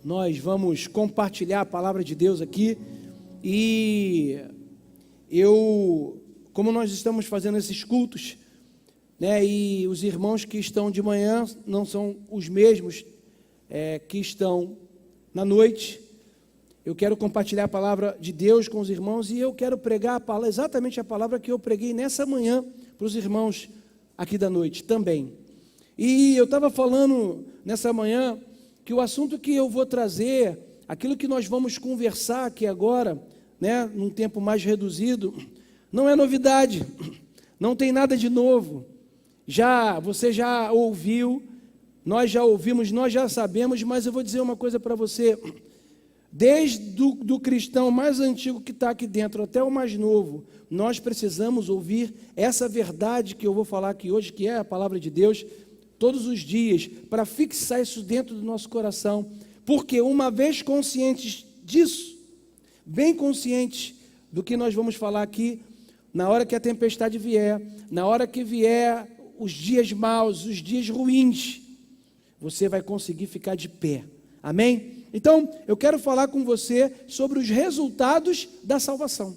Nós vamos compartilhar a palavra de Deus aqui. E como nós estamos fazendo esses cultos, né, e os irmãos que estão de manhã não são os mesmos que estão na noite, eu quero compartilhar a palavra de Deus com os irmãos, e eu quero pregar exatamente a palavra que eu preguei nessa manhã para os irmãos aqui da noite também. E eu estava falando nessa manhã que o assunto que eu vou trazer, aquilo que nós vamos conversar aqui agora, né, num tempo mais reduzido, não é novidade, não tem nada de novo. Você já ouviu, nós já ouvimos, nós já sabemos, mas eu vou dizer uma coisa para você. Desde do cristão mais antigo que está aqui dentro até o mais novo, nós precisamos ouvir essa verdade que eu vou falar aqui hoje, que é a palavra de Deus, todos os dias, para fixar isso dentro do nosso coração, porque uma vez conscientes disso, bem conscientes do que nós vamos falar aqui, na hora que a tempestade vier, na hora que vier os dias maus, os dias ruins, você vai conseguir ficar de pé, amém? Então, eu quero falar com você sobre os resultados da salvação.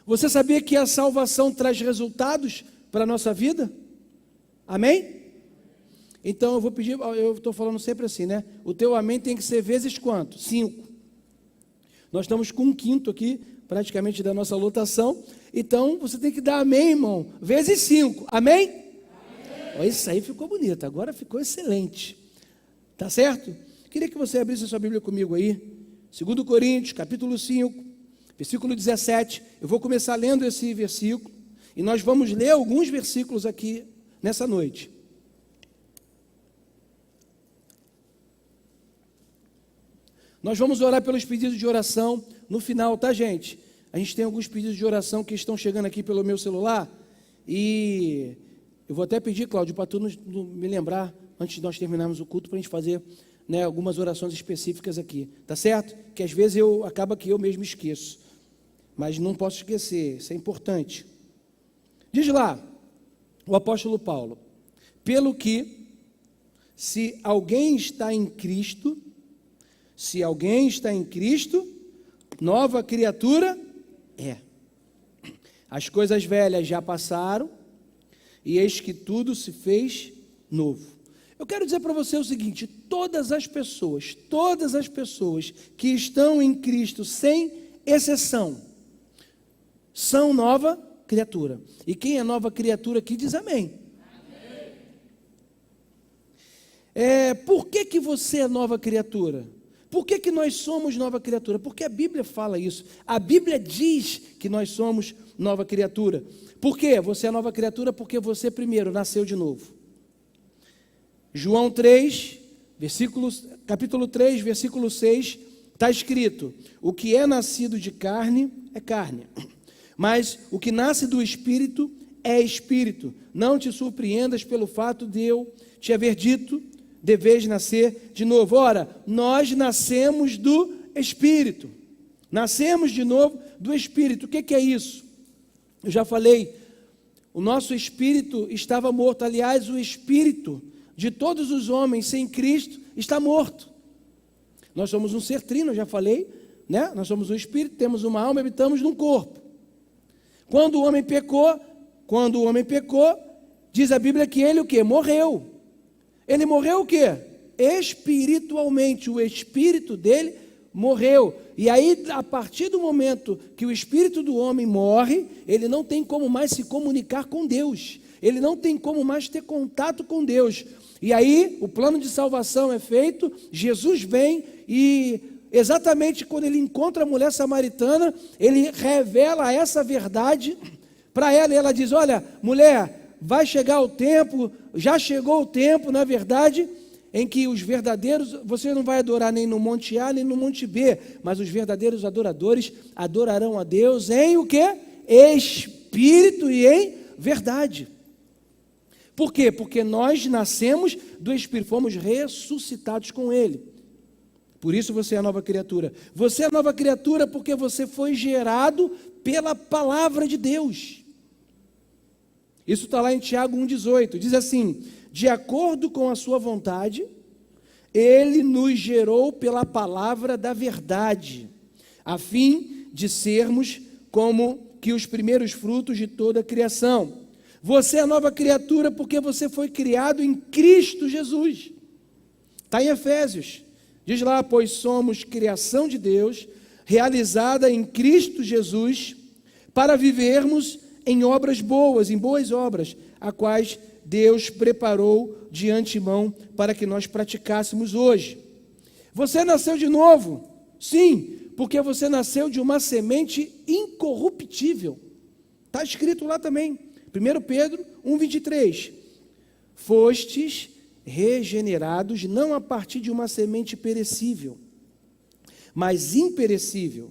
Você sabia que a salvação traz resultados para a nossa vida? Amém? Então eu vou pedir, eu estou falando sempre assim, né? O teu amém tem que ser vezes quanto? 5. Nós estamos com 1/5 aqui, praticamente da nossa lotação. Então você tem que dar amém, irmão, vezes 5. Amém? Amém. Isso aí ficou bonito, agora ficou excelente. Tá certo? Queria que você abrisse a sua Bíblia comigo aí. 2 Coríntios, capítulo 5, versículo 17. Eu vou começar lendo esse versículo e nós vamos ler alguns versículos aqui nessa noite. Nós vamos orar pelos pedidos de oração no final, tá, gente? A gente tem alguns pedidos de oração que estão chegando aqui pelo meu celular, e eu vou até pedir, Cláudio, para tu me lembrar, antes de nós terminarmos o culto, para a gente fazer, né, algumas orações específicas aqui, tá certo? Que às vezes acaba que eu mesmo esqueço, mas não posso esquecer, isso é importante. Diz lá, o apóstolo Paulo: pelo que, se alguém está em Cristo, nova criatura é. As coisas velhas já passaram, e eis que tudo se fez novo. Eu quero dizer para você o seguinte: todas as pessoas que estão em Cristo, sem exceção, são nova criatura. E quem é nova criatura aqui diz amém. Por que você é nova criatura? Por que nós somos nova criatura? Porque a Bíblia fala isso. A Bíblia diz que nós somos nova criatura. Por quê? Você é nova criatura porque você primeiro nasceu de novo. João 3, capítulo 3, versículo 6, está escrito: o que é nascido de carne é carne, mas o que nasce do Espírito é Espírito. Não te surpreendas pelo fato de eu te haver dito: deveis nascer de novo. Ora, nós nascemos do Espírito. Nascemos de novo do Espírito. O que é isso? Eu já falei, o nosso espírito estava morto. Aliás, o espírito de todos os homens sem Cristo está morto. Nós somos um ser trino, eu já falei, né? Nós somos um espírito, temos uma alma e habitamos num corpo. Quando o homem pecou, diz a Bíblia que ele o quê? Morreu. Ele morreu o quê? Espiritualmente, o espírito dele morreu. E aí, a partir do momento que o espírito do homem morre, ele não tem como mais se comunicar com Deus. Ele não tem como mais ter contato com Deus. E aí, o plano de salvação é feito, Jesus vem e exatamente quando ele encontra a mulher samaritana, ele revela essa verdade para ela, e ela diz: olha, mulher, vai chegar o tempo, já chegou o tempo, na verdade, em que os verdadeiros, você não vai adorar nem no monte A, nem no monte B, mas os verdadeiros adoradores adorarão a Deus em o quê? Espírito e em verdade. Por quê? Porque nós nascemos do Espírito, fomos ressuscitados com Ele. Por isso você é nova criatura. Você é nova criatura porque você foi gerado pela palavra de Deus. Isso está lá em Tiago 1,18, diz assim: de acordo com a sua vontade, Ele nos gerou pela palavra da verdade, a fim de sermos como que os primeiros frutos de toda a criação. Você é nova criatura porque você foi criado em Cristo Jesus. Está em Efésios. Diz lá, pois somos criação de Deus, realizada em Cristo Jesus, para vivermos em obras boas, em boas obras, a quais Deus preparou de antemão para que nós praticássemos hoje. Você nasceu de novo? Sim, porque você nasceu de uma semente incorruptível. Está escrito lá também, 1 Pedro 1,23. Fostes regenerados não a partir de uma semente perecível, mas imperecível,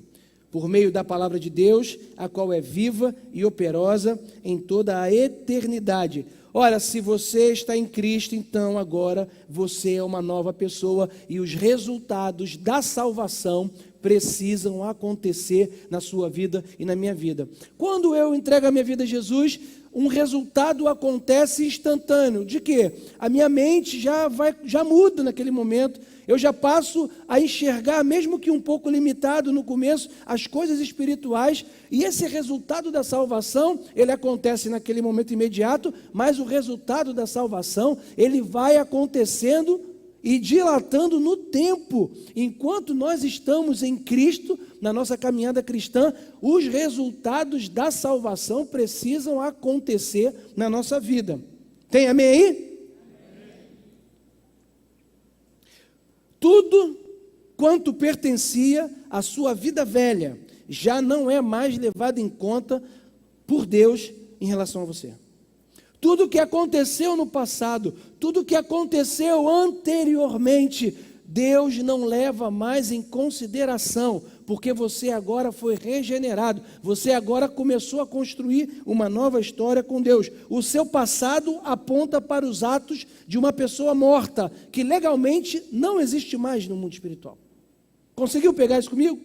por meio da palavra de Deus, a qual é viva e operosa em toda a eternidade. Ora, se você está em Cristo, então agora você é uma nova pessoa e os resultados da salvação precisam acontecer na sua vida e na minha vida. Quando eu entrego a minha vida a Jesus, um resultado acontece instantâneo. De quê? A minha mente já muda naquele momento. Eu já passo a enxergar, mesmo que um pouco limitado no começo, as coisas espirituais, e esse resultado da salvação, ele acontece naquele momento imediato, mas o resultado da salvação, ele vai acontecendo e dilatando no tempo. Enquanto nós estamos em Cristo, na nossa caminhada cristã, os resultados da salvação precisam acontecer na nossa vida. Tem amém aí? Tudo quanto pertencia à sua vida velha já não é mais levado em conta por Deus em relação a você. Tudo que aconteceu no passado, tudo que aconteceu anteriormente, Deus não leva mais em consideração, porque você agora foi regenerado, você agora começou a construir uma nova história com Deus. O seu passado aponta para os atos de uma pessoa morta, que legalmente não existe mais no mundo espiritual. Conseguiu pegar isso comigo?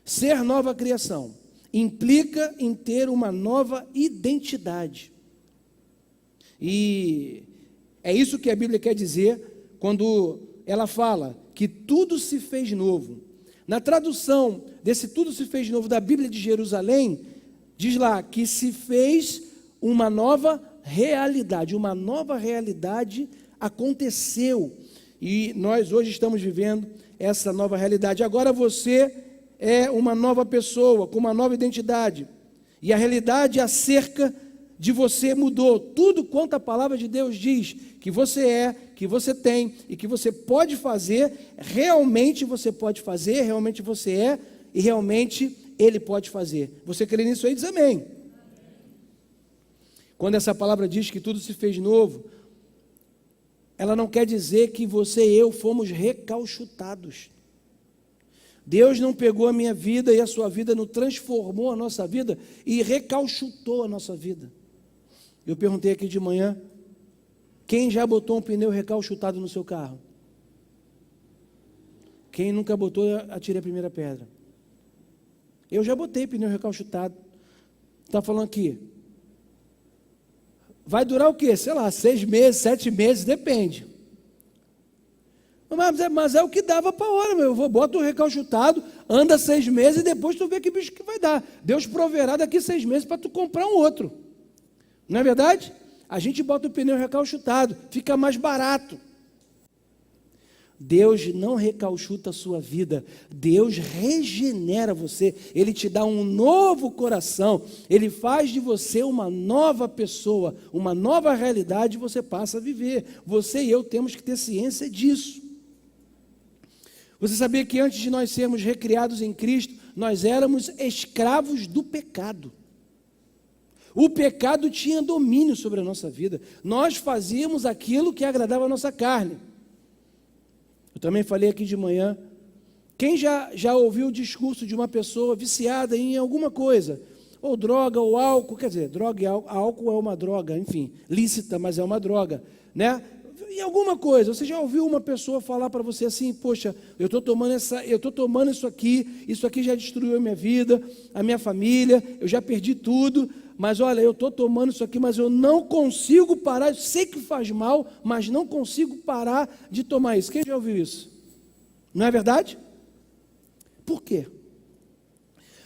Ser nova criação implica em ter uma nova identidade. E é isso que a Bíblia quer dizer quando ela fala que tudo se fez novo. Na tradução desse tudo se fez novo da Bíblia de Jerusalém, diz lá que se fez uma nova realidade. Uma nova realidade aconteceu. E nós hoje estamos vivendo essa nova realidade. Agora você é uma nova pessoa, com uma nova identidade. E a realidade acerca de você mudou. Tudo quanto a palavra de Deus diz que você é, que você tem e que você pode fazer, realmente você pode fazer, realmente você é e realmente Ele pode fazer. Você crê nisso aí? Diz amém. Quando essa palavra diz que tudo se fez novo, ela não quer dizer que você e eu fomos recalchutados. Deus não pegou a minha vida e a sua vida, não transformou a nossa vida e recalchutou a nossa vida. Eu perguntei aqui de manhã, quem já botou um pneu recalchutado no seu carro? Quem nunca botou, atire a primeira pedra. Eu já botei pneu recalchutado. Está falando aqui. Vai durar o quê? Sei lá, 6 meses, 7 meses, depende. Mas é o que dava para a hora, meu. Eu boto o recalchutado, anda 6 meses e depois tu vê que bicho que vai dar. Deus proverá daqui 6 meses para tu comprar um outro. Não é verdade? A gente bota o pneu recalchutado, fica mais barato. Deus não recalchuta a sua vida, Deus regenera você, Ele te dá um novo coração, Ele faz de você uma nova pessoa, uma nova realidade você passa a viver. Você e eu temos que ter ciência disso. Você sabia que antes de nós sermos recriados em Cristo, nós éramos escravos do pecado. O pecado tinha domínio sobre a nossa vida. Nós fazíamos aquilo que agradava a nossa carne. Eu também falei aqui de manhã. Quem já ouviu o discurso de uma pessoa viciada em alguma coisa? Ou droga, ou álcool. Quer dizer, droga e álcool é uma droga, enfim, lícita, mas é uma droga, né? Em alguma coisa, você já ouviu uma pessoa falar para você assim, poxa, eu estou tomando isso aqui já destruiu a minha vida, a minha família, eu já perdi tudo. mas olha, eu estou tomando isso aqui, mas eu não consigo parar, eu sei que faz mal, mas não consigo parar de tomar isso. Quem já ouviu isso? Não é verdade? Por quê?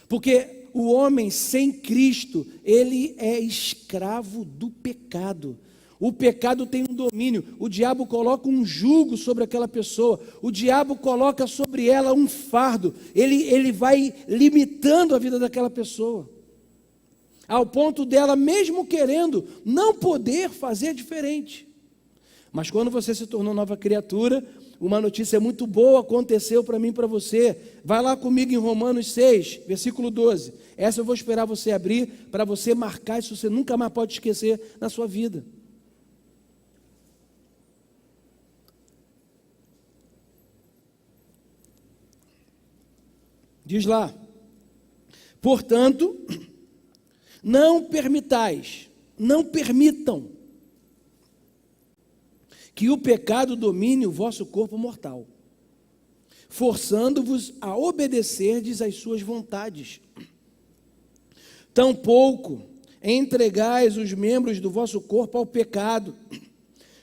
Porque o homem sem Cristo, ele é escravo do pecado. O pecado tem um domínio, o diabo coloca um jugo sobre aquela pessoa, o diabo coloca sobre ela um fardo, ele vai limitando a vida daquela pessoa, ao ponto dela, mesmo querendo, não poder fazer diferente. Mas quando você se tornou nova criatura, uma notícia muito boa aconteceu para mim e para você. Vai lá comigo em Romanos 6, versículo 12. Essa eu vou esperar você abrir, para você marcar isso, você nunca mais pode esquecer na sua vida. Diz lá: portanto, não permitam que o pecado domine o vosso corpo mortal, forçando-vos a obedecerdes às suas vontades. Tampouco entregais os membros do vosso corpo ao pecado,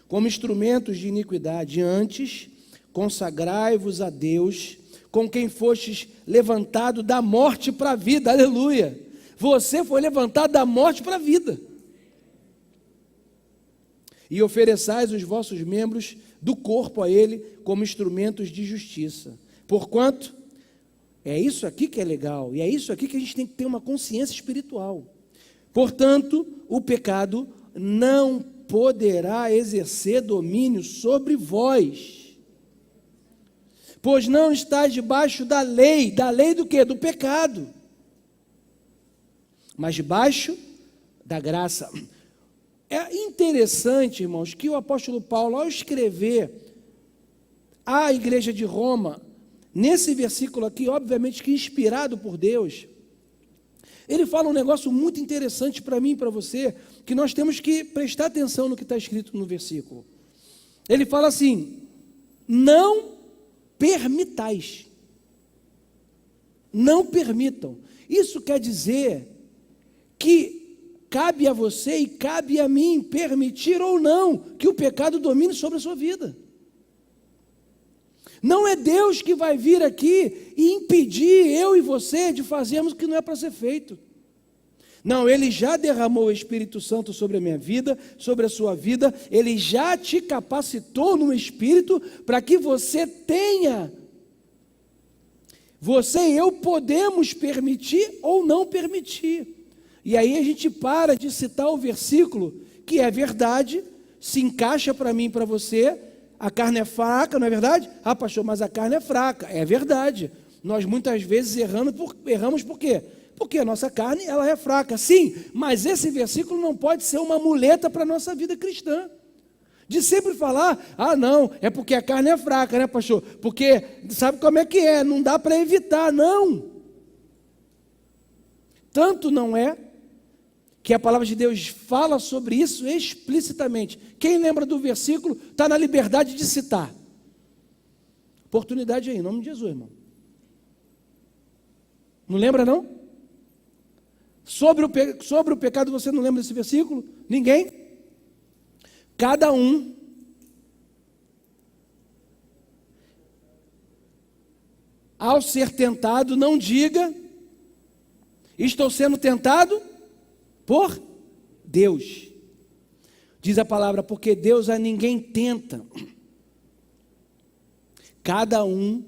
como instrumentos de iniquidade. Antes, consagrai-vos a Deus, com quem fostes levantado da morte para a vida. Aleluia! Você foi levantado da morte para a vida. E ofereçais os vossos membros do corpo a Ele como instrumentos de justiça. Porquanto, é isso aqui que é legal, e é isso aqui que a gente tem que ter uma consciência espiritual. Portanto, o pecado não poderá exercer domínio sobre vós, pois não estáis debaixo da lei do quê? Do pecado, mas debaixo da graça. É interessante, irmãos, que o apóstolo Paulo, ao escrever à igreja de Roma, nesse versículo aqui, obviamente que inspirado por Deus, ele fala um negócio muito interessante para mim e para você, que nós temos que prestar atenção no que está escrito no versículo. Ele fala assim: não permitais, não permitam. Isso quer dizer que cabe a você e cabe a mim permitir ou não que o pecado domine sobre a sua vida. Não é Deus que vai vir aqui e impedir eu e você de fazermos o que não é para ser feito. Não, Ele já derramou o Espírito Santo sobre a minha vida, sobre a sua vida. Ele já te capacitou no Espírito para que você tenha. Você e eu podemos permitir ou não permitir. E aí a gente para de citar o versículo, que é verdade, se encaixa para mim e para você. A carne é fraca, não é verdade? Ah, pastor, mas a carne é fraca. É verdade. Nós muitas vezes erramos por quê? Porque a nossa carne, ela é fraca. Sim, mas esse versículo não pode ser uma muleta para a nossa vida cristã. De sempre falar: ah, não, é porque a carne é fraca, né, pastor? Porque sabe como é que é, não dá para evitar, não. Tanto não é que a palavra de Deus fala sobre isso explicitamente. Quem lembra do versículo, está na liberdade de citar. Oportunidade aí, em nome de Jesus, irmão. Não lembra, não? Sobre o pecado, você não lembra desse versículo? Ninguém? Cada um ao ser tentado, não diga: estou sendo tentado por Deus. Diz a palavra: porque Deus a ninguém tenta. Cada um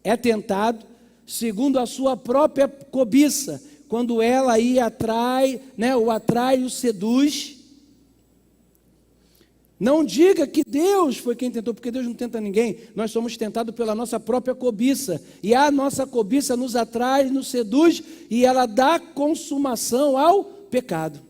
é tentado segundo a sua própria cobiça, quando ela aí o atrai e o seduz. Não diga que Deus foi quem tentou, porque Deus não tenta ninguém. Nós somos tentados pela nossa própria cobiça, e a nossa cobiça nos atrai, nos seduz, e ela dá consumação ao pecado.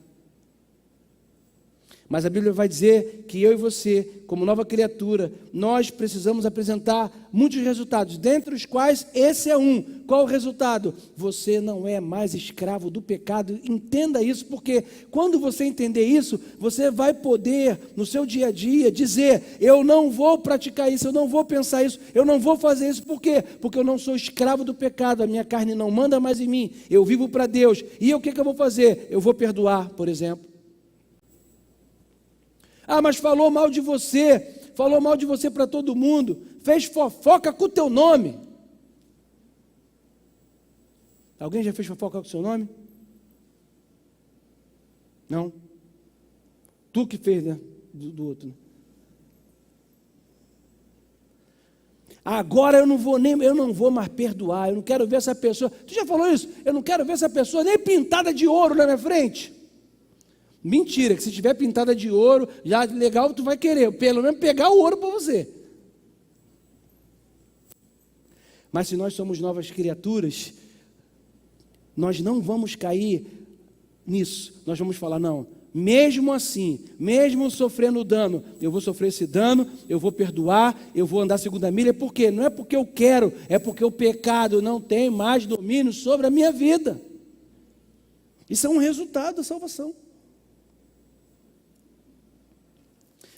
Mas a Bíblia vai dizer que eu e você, como nova criatura, nós precisamos apresentar muitos resultados, dentre os quais esse é um. Qual o resultado? Você não é mais escravo do pecado. Entenda isso, porque quando você entender isso, você vai poder, no seu dia a dia, dizer: eu não vou praticar isso, eu não vou pensar isso, eu não vou fazer isso. Por quê? Porque eu não sou escravo do pecado, a minha carne não manda mais em mim, eu vivo para Deus. E o que eu vou fazer? Eu vou perdoar, por exemplo. Ah, mas falou mal de você para todo mundo, fez fofoca com o teu nome. Alguém já fez fofoca com o seu nome? Não? Tu que fez, né? Do outro. Né? Agora eu não vou mais perdoar, eu não quero ver essa pessoa. Tu já falou isso? Eu não quero ver essa pessoa nem pintada de ouro na minha frente. Mentira, que se tiver pintada de ouro, já legal, tu vai querer, pelo menos pegar o ouro para você. Mas se nós somos novas criaturas, nós não vamos cair nisso. Nós vamos falar: não, mesmo assim, mesmo sofrendo dano, eu vou sofrer esse dano, eu vou perdoar, eu vou andar segunda milha. Por quê? Não é porque eu quero, é porque o pecado não tem mais domínio sobre a minha vida. Isso é um resultado da salvação.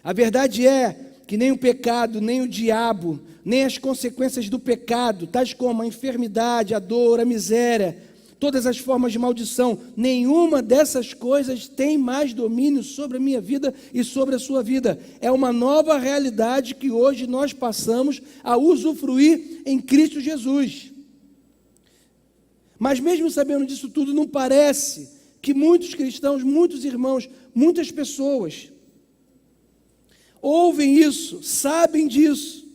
A verdade é que nem o pecado, nem o diabo, nem as consequências do pecado, tais como a enfermidade, a dor, a miséria, todas as formas de maldição, nenhuma dessas coisas tem mais domínio sobre a minha vida e sobre a sua vida. É uma nova realidade que hoje nós passamos a usufruir em Cristo Jesus. Mas mesmo sabendo disso tudo, não parece que muitos cristãos, muitos irmãos, muitas pessoas ouvem isso, sabem disso,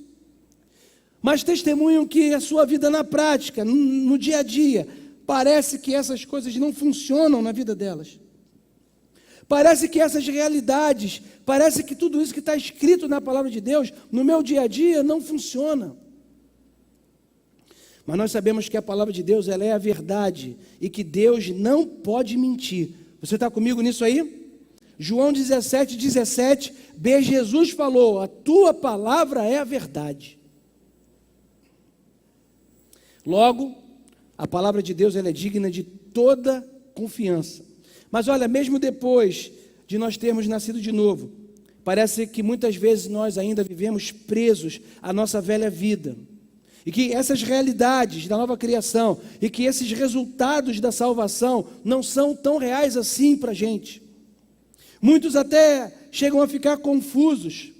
mas testemunham que a sua vida na prática, no dia a dia, parece que essas coisas não funcionam na vida delas. Parece que essas realidades, parece que tudo isso que está escrito na palavra de Deus, no meu dia a dia, não funciona. Mas nós sabemos que a palavra de Deus, ela é a verdade, e que Deus não pode mentir. Você está comigo nisso aí? João 17:17, Jesus falou: a tua palavra é a verdade. Logo, a palavra de Deus, ela é digna de toda confiança. Mas olha, mesmo depois de nós termos nascido de novo, parece que muitas vezes nós ainda vivemos presos à nossa velha vida. E que essas realidades da nova criação, e que esses resultados da salvação não são tão reais assim para a gente. Muitos até chegam a ficar confusos,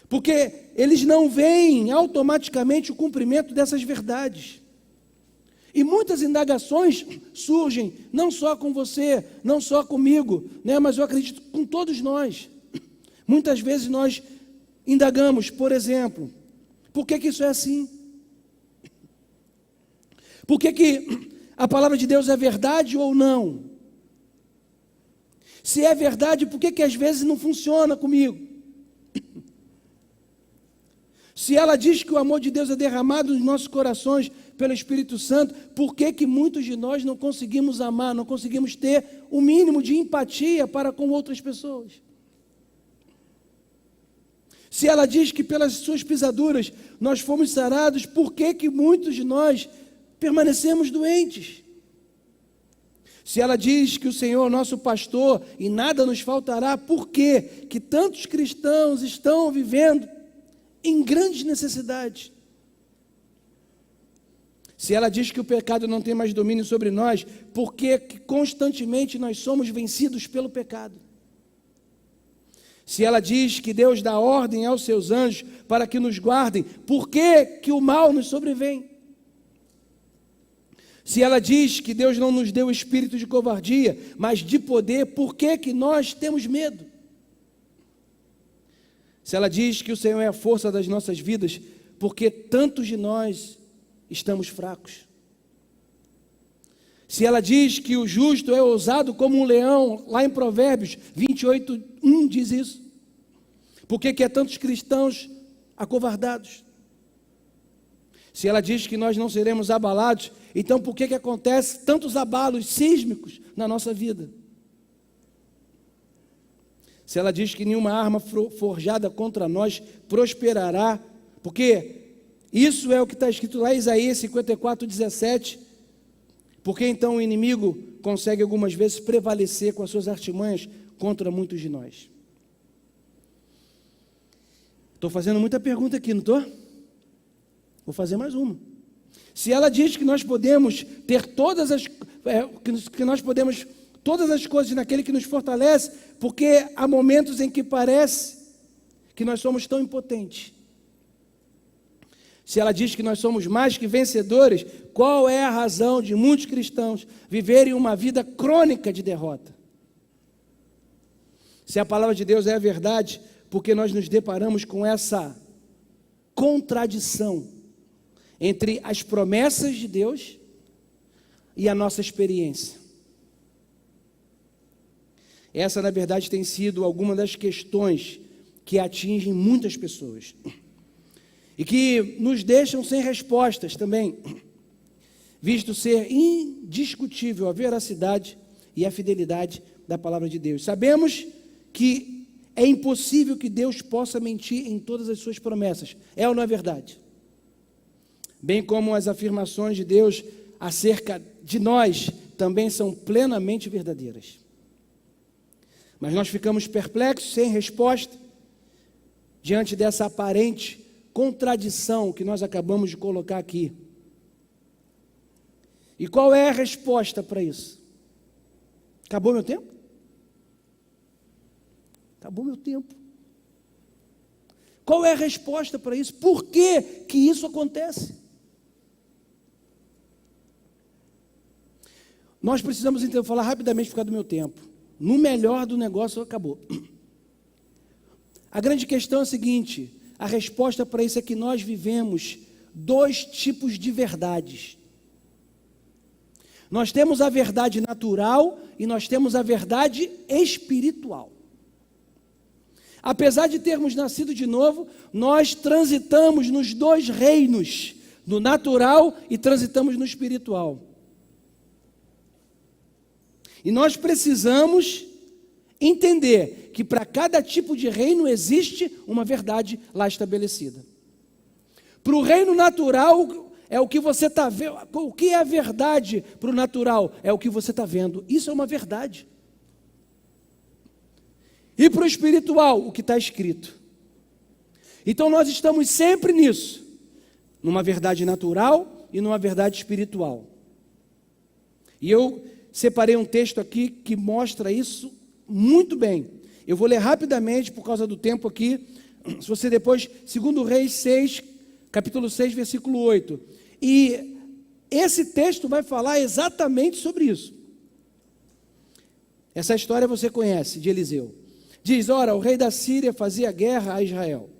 porque eles não veem automaticamente o cumprimento dessas verdades. E muitas indagações surgem, não só com você, não só comigo, né, mas eu acredito com todos nós. Muitas vezes nós indagamos, por exemplo, por que isso é assim? Por que a palavra de Deus é verdade ou não? Se é verdade, por que às vezes não funciona comigo? Se ela diz que o amor de Deus é derramado nos nossos corações pelo Espírito Santo, por que muitos de nós não conseguimos amar, não conseguimos ter o mínimo de empatia para com outras pessoas? Se ela diz que pelas suas pisaduras nós fomos sarados, por que muitos de nós permanecemos doentes? Se ela diz que o Senhor é nosso pastor e nada nos faltará, por que tantos cristãos estão vivendo em grandes necessidades? Se ela diz que o pecado não tem mais domínio sobre nós, por que constantemente nós somos vencidos pelo pecado? Se ela diz que Deus dá ordem aos seus anjos para que nos guardem, por que o mal nos sobrevém? Se ela diz que Deus não nos deu espírito de covardia, mas de poder, por que nós temos medo? Se ela diz que o Senhor é a força das nossas vidas, por que tantos de nós estamos fracos? Se ela diz que o justo é ousado como um leão, lá em Provérbios 28:1 diz isso, por que há tantos cristãos acovardados? Se ela diz que nós não seremos abalados, então por que acontece tantos abalos sísmicos na nossa vida? Se ela diz que nenhuma arma forjada contra nós prosperará, porque isso é o que está escrito lá em Isaías 54:17. Porque então o inimigo consegue algumas vezes prevalecer com as suas artimanhas contra muitos de nós? Estou fazendo muita pergunta aqui, não estou? Vou fazer mais uma. Se ela diz que nós podemos ter todas as coisas naquele que nos fortalece, porque há momentos em que parece que nós somos tão impotentes. Se ela diz que nós somos mais que vencedores, qual é a razão de muitos cristãos viverem uma vida crônica de derrota? Se a palavra de Deus é a verdade, porque nós nos deparamos com essa contradição entre as promessas de Deus e a nossa experiência. Essa, na verdade, tem sido alguma das questões que atingem muitas pessoas e que nos deixam sem respostas também, visto ser indiscutível a veracidade e a fidelidade da palavra de Deus. Sabemos que é impossível que Deus possa mentir em todas as suas promessas. É ou não é verdade? Bem como as afirmações de Deus acerca de nós também são plenamente verdadeiras. Mas nós ficamos perplexos, sem resposta, diante dessa aparente contradição que nós acabamos de colocar aqui. E qual é a resposta para isso? Acabou meu tempo? Acabou meu tempo. Qual é a resposta para isso? Por que que isso acontece? Nós precisamos então falar rapidamente por causa do meu tempo. No melhor do negócio, acabou. A grande questão é a seguinte: a resposta para isso é que nós vivemos dois tipos de verdades. Nós temos a verdade natural e nós temos a verdade espiritual. Apesar de termos nascido de novo, nós transitamos nos dois reinos, no natural e transitamos no espiritual. E nós precisamos entender que para cada tipo de reino existe uma verdade lá estabelecida. Para o reino natural é o que você está vendo. O que é a verdade para o natural? É o que você está vendo. Isso é uma verdade. E para o espiritual, o que está escrito. Então nós estamos sempre nisso, numa verdade natural e numa verdade espiritual. E eu separei um texto aqui que mostra isso muito bem. Eu vou ler rapidamente por causa do tempo aqui. Se você depois, 2 Reis 6, capítulo 6, versículo 8. E esse texto vai falar exatamente sobre isso. Essa história você conhece, de Eliseu. Diz: ora, o rei da Síria fazia guerra a Israel.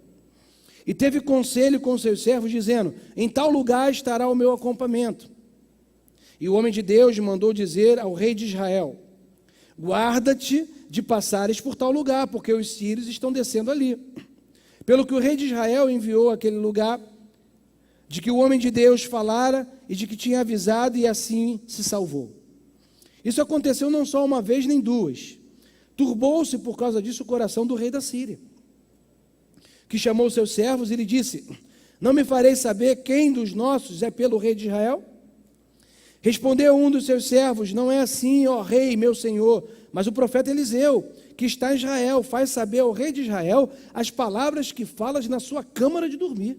E teve conselho com seus servos, dizendo: em tal lugar estará o meu acampamento. E o homem de Deus mandou dizer ao rei de Israel: guarda-te de passares por tal lugar, porque os sírios estão descendo ali. Pelo que o rei de Israel enviou àquele lugar, de que o homem de Deus falara e de que tinha avisado, e assim se salvou. Isso aconteceu não só uma vez nem duas. Turbou-se por causa disso o coração do rei da Síria, que chamou seus servos e lhe disse: não me fareis saber quem dos nossos é pelo rei de Israel? Respondeu um dos seus servos: não é assim, ó rei, meu senhor, mas o profeta Eliseu, que está em Israel, faz saber ao rei de Israel as palavras que falas na sua câmara de dormir.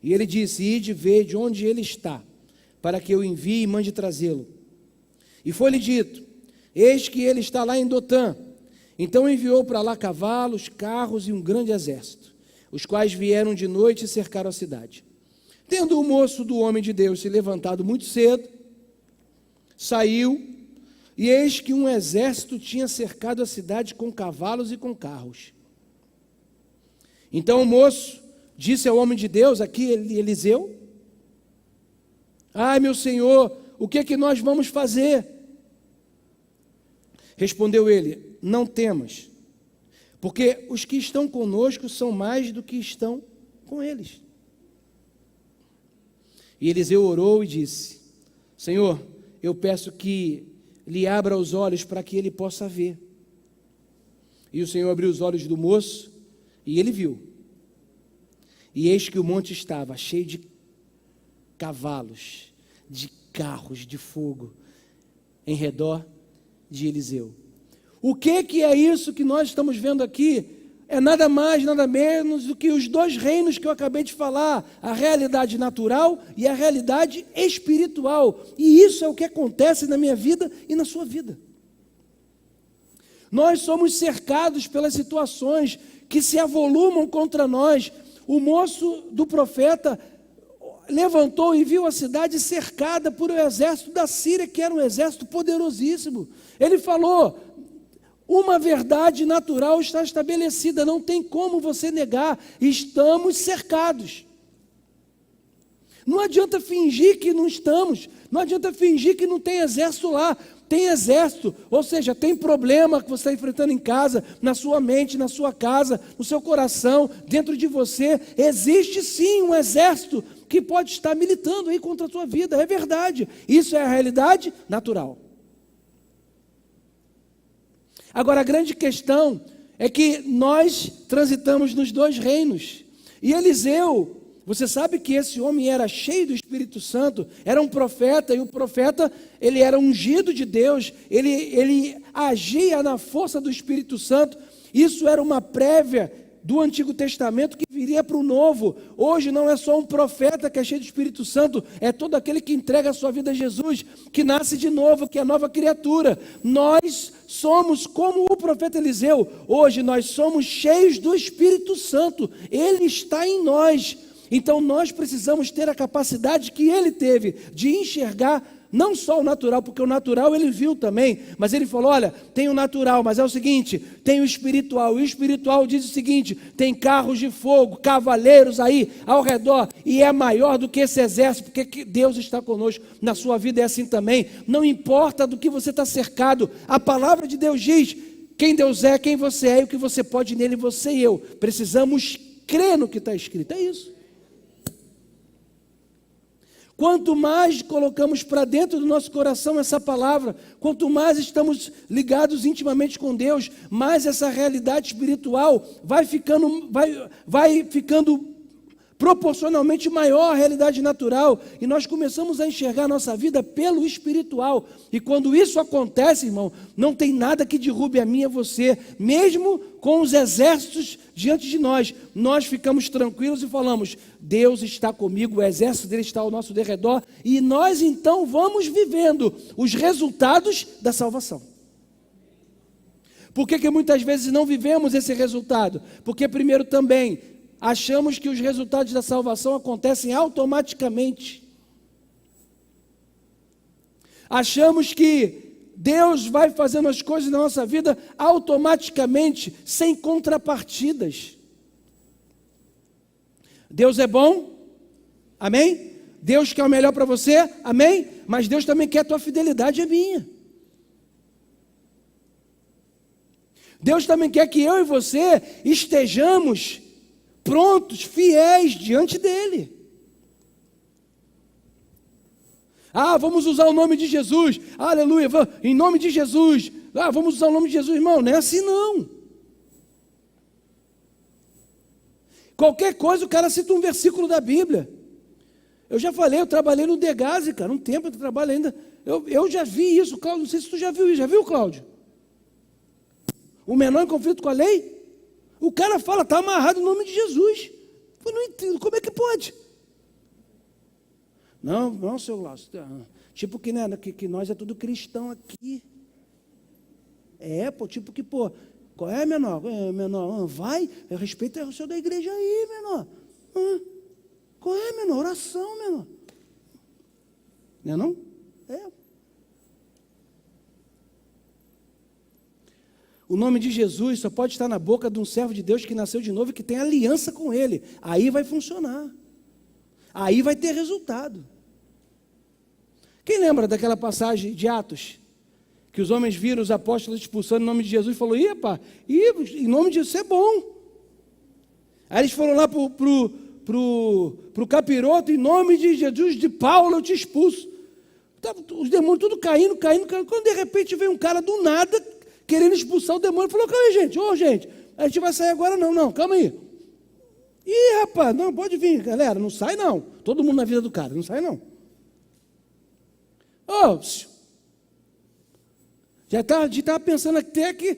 E ele disse: ide ver de onde ele está, para que eu envie e mande trazê-lo. E foi-lhe dito: eis que ele está lá em Dotã. Então enviou para lá cavalos, carros e um grande exército, os quais vieram de noite e cercaram a cidade. Tendo o moço do homem de Deus se levantado muito cedo, saiu, e eis que um exército tinha cercado a cidade com cavalos e com carros. Então o moço disse ao homem de Deus, aqui Eliseu: ai, meu senhor, o que é que nós vamos fazer? Respondeu ele: não temas, porque os que estão conosco são mais do que estão com eles. E Eliseu orou e disse: Senhor, eu peço que lhe abra os olhos para que ele possa ver. E o Senhor abriu os olhos do moço, e ele viu. E eis que o monte estava cheio de cavalos, de carros de fogo, em redor de Eliseu. O que é isso que nós estamos vendo aqui? É nada mais, nada menos do que os dois reinos que eu acabei de falar, a realidade natural e a realidade espiritual. E isso é o que acontece na minha vida e na sua vida. Nós somos cercados pelas situações que se avolumam contra nós. O moço do profeta levantou e viu a cidade cercada por um exército da Síria, que era um exército poderosíssimo. Ele falou: uma verdade natural está estabelecida, não tem como você negar, estamos cercados. Não adianta fingir que não estamos, não adianta fingir que não tem exército lá. Tem exército, ou seja, tem problema que você está enfrentando em casa, na sua mente, na sua casa, no seu coração, dentro de você. Existe sim um exército que pode estar militando aí contra a sua vida, é verdade. Isso é a realidade natural. Agora, a grande questão é que nós transitamos nos dois reinos. E Eliseu, você sabe que esse homem era cheio do Espírito Santo, era um profeta, e o profeta, ele era ungido de Deus, ele agia na força do Espírito Santo. Isso era uma prévia do Antigo Testamento que viria para o Novo. Hoje não é só um profeta que é cheio do Espírito Santo, é todo aquele que entrega a sua vida a Jesus, que nasce de novo, que é nova criatura. Nós somos como o profeta Eliseu. Hoje nós somos cheios do Espírito Santo, ele está em nós. Então nós precisamos ter a capacidade que ele teve de enxergar não só o natural, porque o natural ele viu também, mas ele falou: olha, tem o natural, mas é o seguinte, tem o espiritual, e o espiritual diz o seguinte: tem carros de fogo, cavaleiros aí ao redor, e é maior do que esse exército, porque Deus está conosco. Na sua vida é assim também, não importa do que você está cercado, a palavra de Deus diz quem Deus é, quem você é, e o que você pode nele. Você e eu precisamos crer no que está escrito, é isso. Quanto mais colocamos para dentro do nosso coração essa palavra, quanto mais estamos ligados intimamente com Deus, mais essa realidade espiritual vai ficando proporcionalmente maior à realidade natural, e nós começamos a enxergar a nossa vida pelo espiritual. E quando isso acontece, irmão, não tem nada que derrube a mim e a você, mesmo com os exércitos diante de nós, nós ficamos tranquilos e falamos: Deus está comigo, o exército dele está ao nosso derredor, e nós então vamos vivendo os resultados da salvação. Por que muitas vezes não vivemos esse resultado? Porque primeiro também achamos que os resultados da salvação acontecem automaticamente. Achamos que Deus vai fazendo as coisas na nossa vida automaticamente, sem contrapartidas. Deus é bom, amém? Deus quer o melhor para você, amém? Mas Deus também quer a tua fidelidade, é minha. Deus também quer que eu e você estejamos prontos, fiéis diante dele. Vamos usar o nome de Jesus, aleluia, em nome de Jesus, vamos usar o nome de Jesus, irmão, não é assim não. Qualquer coisa o cara cita um versículo da Bíblia. Eu já falei, eu trabalhei no Degase, cara, um tempo eu trabalho ainda, eu já vi isso, Cláudio, não sei se tu já viu isso, já viu, Cláudio? O menor em conflito com a lei, o cara fala, está amarrado no nome de Jesus. Eu não entendo, como é que pode? Não, seu Glaucio, tipo que, né, que nós é tudo cristão aqui. Tipo que, qual é, menor? Menor, vai, respeita o senhor da igreja aí, menor. Qual é, menor? Oração, menor. Não é não? O nome de Jesus só pode estar na boca de um servo de Deus que nasceu de novo e que tem aliança com ele. Aí vai funcionar. Aí vai ter resultado. Quem lembra daquela passagem de Atos? Que os homens viram os apóstolos expulsando em nome de Jesus e falaram: em nome de Jesus é bom. Aí eles foram lá pro capiroto: em nome de Jesus, de Paulo eu te expulso. Os demônios tudo caindo. Quando de repente veio um cara do nada, querendo expulsar o demônio. Falou, calma aí, gente, gente, a gente vai sair agora não, calma aí. Ih, rapaz, não, pode vir, galera, não sai não. Todo mundo na vida do cara, não sai não. Já estava pensando até que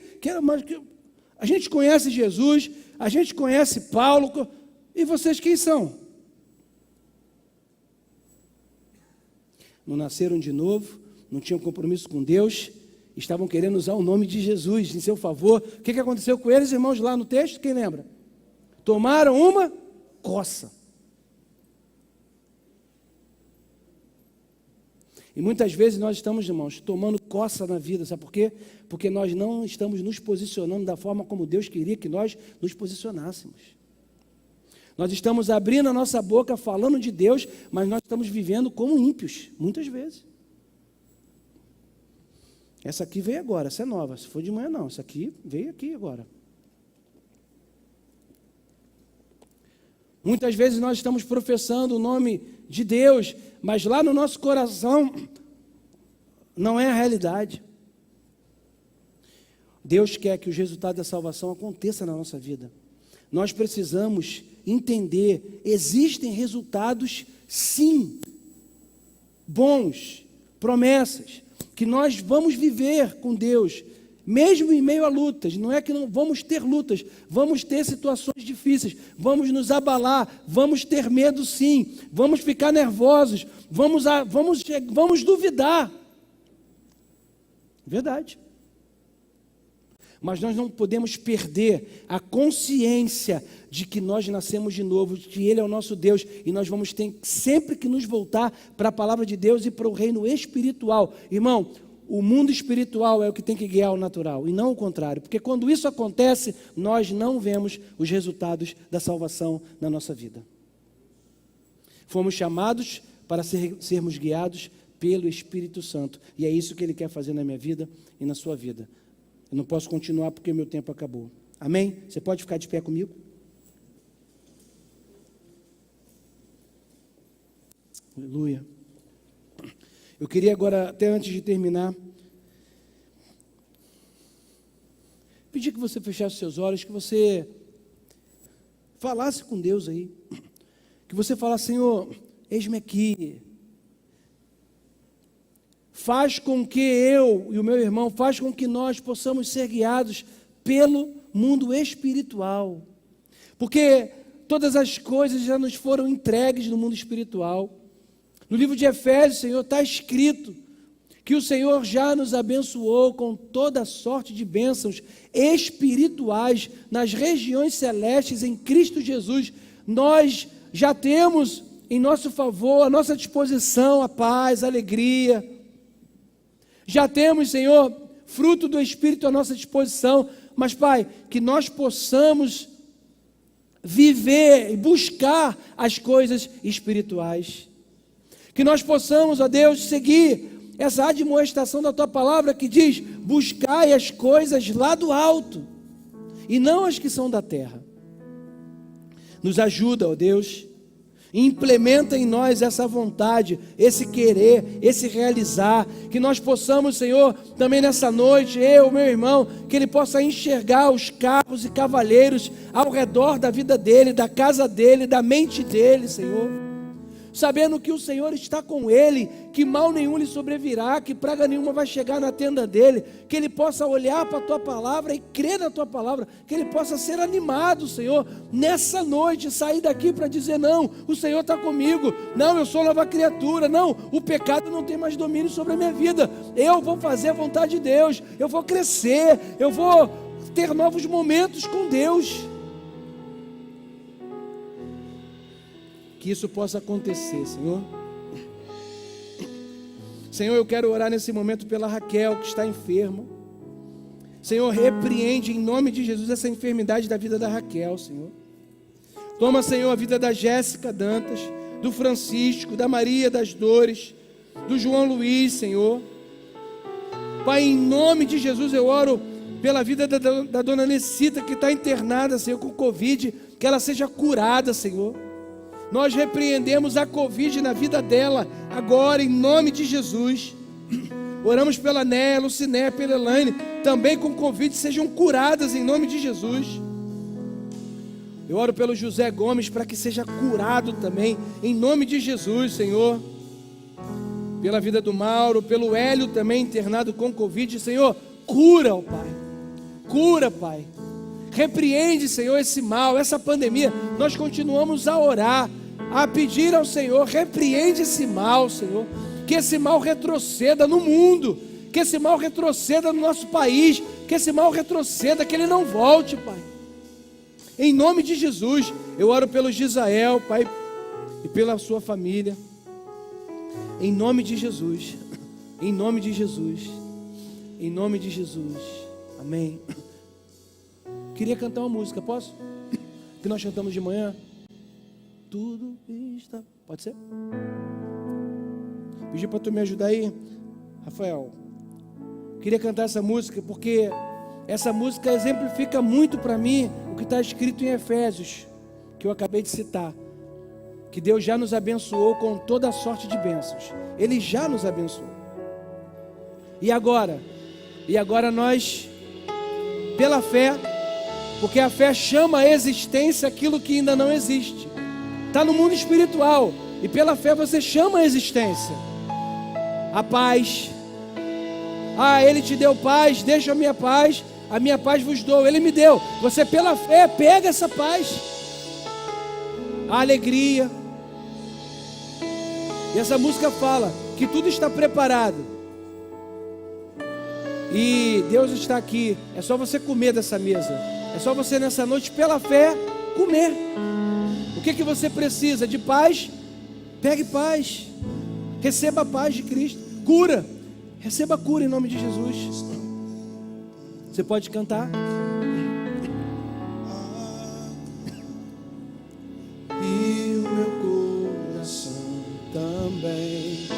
a gente conhece Jesus, a gente conhece Paulo, e vocês quem são? Não nasceram de novo, não tinham compromisso com Deus, estavam querendo usar o nome de Jesus em seu favor. O que aconteceu com eles, irmãos, lá no texto? Quem lembra? Tomaram uma coça. E muitas vezes nós estamos, irmãos, tomando coça na vida, sabe por quê? Porque nós não estamos nos posicionando da forma como Deus queria que nós nos posicionássemos. Nós estamos abrindo a nossa boca, falando de Deus, mas nós estamos vivendo como ímpios, muitas vezes. Essa aqui veio agora, essa é nova, se for de manhã não, essa aqui veio aqui agora. Muitas vezes nós estamos professando o nome de Deus, mas lá no nosso coração não é a realidade. Deus quer que os resultados da salvação aconteçam na nossa vida. Nós precisamos entender, existem resultados sim, bons, promessas, que nós vamos viver com Deus, mesmo em meio a lutas. Não é que não vamos ter lutas, vamos ter situações difíceis, vamos nos abalar, vamos ter medo sim, vamos ficar nervosos, vamos duvidar. Verdade. Mas nós não podemos perder a consciência de que nós nascemos de novo, de que Ele é o nosso Deus, e nós vamos ter sempre que nos voltar para a palavra de Deus e para o reino espiritual. Irmão, o mundo espiritual é o que tem que guiar o natural, e não o contrário, porque quando isso acontece, nós não vemos os resultados da salvação na nossa vida. Fomos chamados para sermos guiados pelo Espírito Santo, e é isso que Ele quer fazer na minha vida e na sua vida. Eu não posso continuar porque o meu tempo acabou. Amém? Você pode ficar de pé comigo? Aleluia. Eu queria agora, até antes de terminar, pedir que você fechasse seus olhos, que você falasse com Deus aí. Que você falasse, Senhor, eis-me aqui. Faz com que eu e o meu irmão, faz com que nós possamos ser guiados pelo mundo espiritual. Porque todas as coisas já nos foram entregues no mundo espiritual. No livro de Efésios, Senhor, está escrito que o Senhor já nos abençoou com toda sorte de bênçãos espirituais nas regiões celestes em Cristo Jesus. Nós já temos em nosso favor, à nossa disposição, a paz, a alegria. Já temos, Senhor, fruto do Espírito à nossa disposição, mas, Pai, que nós possamos viver e buscar as coisas espirituais. Que nós possamos, ó Deus, seguir essa admoestação da Tua palavra que diz, buscai as coisas lá do alto, e não as que são da terra. Nos ajuda, ó Deus, implementa em nós essa vontade, esse querer, esse realizar, que nós possamos, Senhor, também nessa noite, eu, meu irmão, que ele possa enxergar os carros e cavaleiros ao redor da vida dele, da casa dele, da mente dele, Senhor, sabendo que o Senhor está com ele, que mal nenhum lhe sobrevirá, que praga nenhuma vai chegar na tenda dele, que ele possa olhar para a Tua palavra e crer na Tua palavra, que ele possa ser animado, Senhor, nessa noite, sair daqui para dizer, não, o Senhor está comigo, não, eu sou nova criatura, não, o pecado não tem mais domínio sobre a minha vida, eu vou fazer a vontade de Deus, eu vou crescer, eu vou ter novos momentos com Deus. Que isso possa acontecer, Senhor. Senhor, eu quero orar nesse momento pela Raquel, que está enferma. Senhor, repreende em nome de Jesus essa enfermidade da vida da Raquel, Senhor. Toma, Senhor, a vida da Jéssica Dantas, do Francisco, da Maria das Dores, do João Luiz, Senhor. Pai, em nome de Jesus eu oro pela vida da dona Necita, que está internada, Senhor, com Covid, que ela seja curada, Senhor. Nós repreendemos a Covid na vida dela, agora, em nome de Jesus. Oramos pela Néia, Luciné, pela Elaine, também com Covid, sejam curadas em nome de Jesus. Eu oro pelo José Gomes para que seja curado também, em nome de Jesus, Senhor. Pela vida do Mauro, pelo Hélio também internado com Covid, Senhor, cura, ó Pai. Cura, Pai. Repreende, Senhor, esse mal, essa pandemia. Nós continuamos a orar, a pedir ao Senhor, repreende esse mal, Senhor. Que esse mal retroceda no mundo, que esse mal retroceda no nosso país, que esse mal retroceda, que ele não volte, Pai. Em nome de Jesus, eu oro pelo Gisael, Pai, e pela sua família. Em nome de Jesus, em nome de Jesus, em nome de Jesus. Amém. Queria cantar uma música, posso? Que nós cantamos de manhã. Tudo está... Pode ser? Pedi para tu me ajudar aí, Rafael. Queria cantar essa música porque essa música exemplifica muito para mim o que está escrito em Efésios, que eu acabei de citar. Que Deus já nos abençoou com toda a sorte de bênçãos. Ele já nos abençoou. E agora? E agora nós, pela fé, porque a fé chama a existência aquilo que ainda não existe. Está no mundo espiritual. E pela fé você chama a existência. A paz. Ah, Ele te deu paz, deixa a minha paz vos dou. Ele me deu. Você pela fé pega essa paz. A alegria. E essa música fala que tudo está preparado. E Deus está aqui. É só você comer dessa mesa. É só você nessa noite, pela fé, comer. O que você precisa? De paz? Pegue paz. Receba a paz de Cristo. Cura. Receba a cura em nome de Jesus. Você pode cantar? E o meu coração também.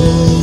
Oh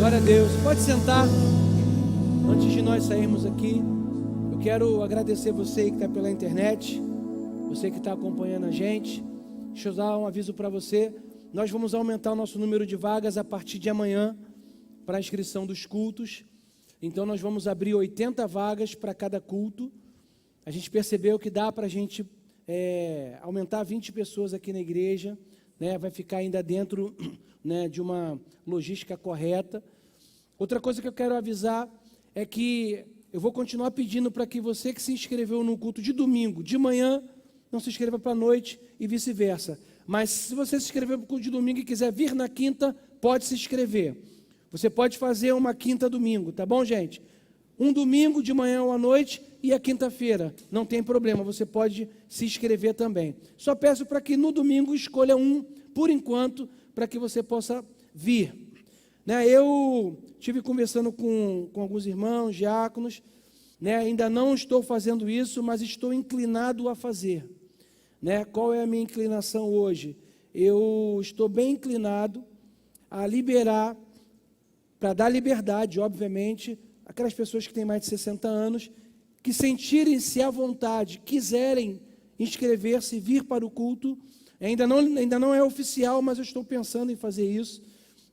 Glória a Deus. Pode sentar. Antes de nós sairmos aqui, eu quero agradecer você que está pela internet, você que está acompanhando a gente. Deixa eu dar um aviso para você. Nós vamos aumentar o nosso número de vagas a partir de amanhã para a inscrição dos cultos. Então nós vamos abrir 80 vagas para cada culto. A gente percebeu que dá para a gente aumentar 20 pessoas aqui na igreja, né? Vai ficar ainda dentro, né, de uma logística correta. Outra coisa que eu quero avisar é que eu vou continuar pedindo para que você que se inscreveu no culto de domingo, de manhã, não se inscreva para a noite e vice-versa. Mas se você se inscreveu para o culto de domingo e quiser vir na quinta, pode se inscrever. Você pode fazer uma quinta domingo, tá bom, gente? Um domingo de manhã ou à noite e a quinta-feira, não tem problema, você pode se inscrever também. Só peço para que no domingo escolha um, por enquanto, para que você possa vir. Né, eu estive conversando com alguns irmãos, diáconos, né, ainda não estou fazendo isso, mas estou inclinado a fazer. Né, qual é a minha inclinação hoje? Eu estou bem inclinado a liberar, para dar liberdade, obviamente, aquelas pessoas que têm mais de 60 anos, que sentirem-se à vontade, quiserem inscrever-se, vir para o culto. Ainda não é oficial, mas eu estou pensando em fazer isso.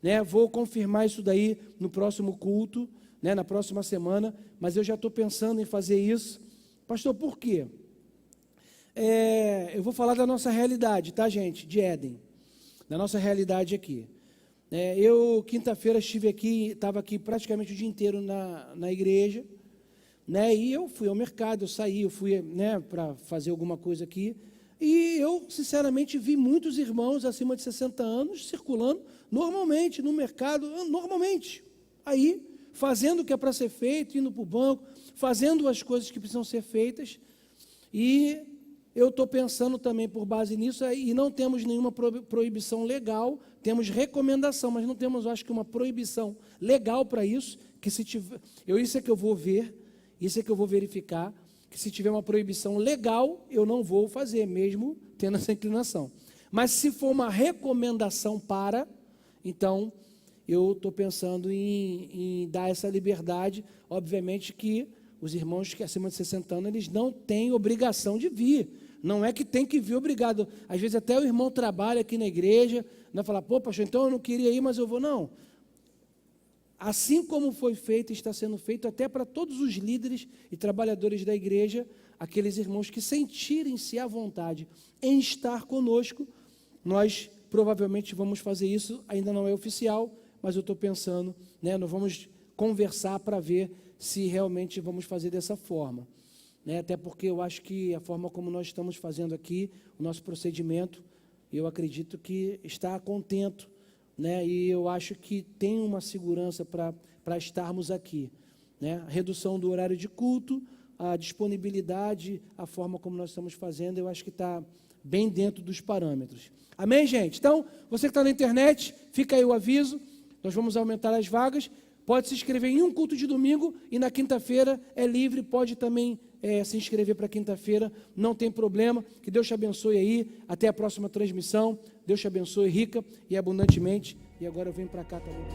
Né, vou confirmar isso daí no próximo culto, né, na próxima semana, mas eu já estou pensando em fazer isso. Pastor, por quê? Eu vou falar da nossa realidade, tá, gente? De Éden, da nossa realidade aqui. Eu, quinta-feira, estava aqui praticamente o dia inteiro na igreja, né, e eu fui ao mercado, eu fui, né, para fazer alguma coisa aqui, e eu, sinceramente, vi muitos irmãos acima de 60 anos circulando normalmente no mercado, normalmente, aí, fazendo o que é para ser feito, indo para o banco, fazendo as coisas que precisam ser feitas, e eu estou pensando também por base nisso, e não temos nenhuma proibição legal, temos recomendação, mas não temos, acho que, uma proibição legal para isso, que se tiver, isso é que eu vou ver, isso é que eu vou verificar, que se tiver uma proibição legal, eu não vou fazer, mesmo tendo essa inclinação. Mas se for uma recomendação então, eu estou pensando em dar essa liberdade. Obviamente que os irmãos que acima de 60 anos, eles não têm obrigação de vir. Não é que tem que vir obrigado. Às vezes até o irmão trabalha aqui na igreja, vai falar, pô, pastor, então eu não queria ir, mas eu vou. Não. Assim como foi feito e está sendo feito até para todos os líderes e trabalhadores da igreja, aqueles irmãos que sentirem-se à vontade em estar conosco, nós provavelmente vamos fazer isso, ainda não é oficial, mas eu estou pensando, né, nós vamos conversar para ver se realmente vamos fazer dessa forma. Né, até porque eu acho que a forma como nós estamos fazendo aqui, o nosso procedimento, eu acredito que está contento, né, e eu acho que tem uma segurança para estarmos aqui. Né, a redução do horário de culto, a disponibilidade, a forma como nós estamos fazendo, eu acho que está bem dentro dos parâmetros. Amém, gente? Então, você que está na internet, fica aí o aviso, nós vamos aumentar as vagas, pode se inscrever em um culto de domingo e na quinta-feira é livre, pode também se inscrever para quinta-feira, não tem problema, que Deus te abençoe aí, até a próxima transmissão, Deus te abençoe rica e abundantemente, e agora eu venho para cá também.